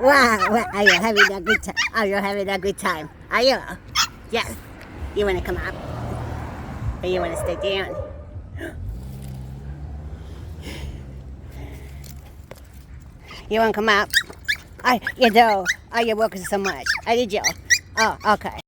Wow, are you having a good time? Are you having a good time? Are you? Yes. You want to come up? Or you want to stay down? You want to come up? You do. Oh, you're working so much. Oh, did you? Oh, okay.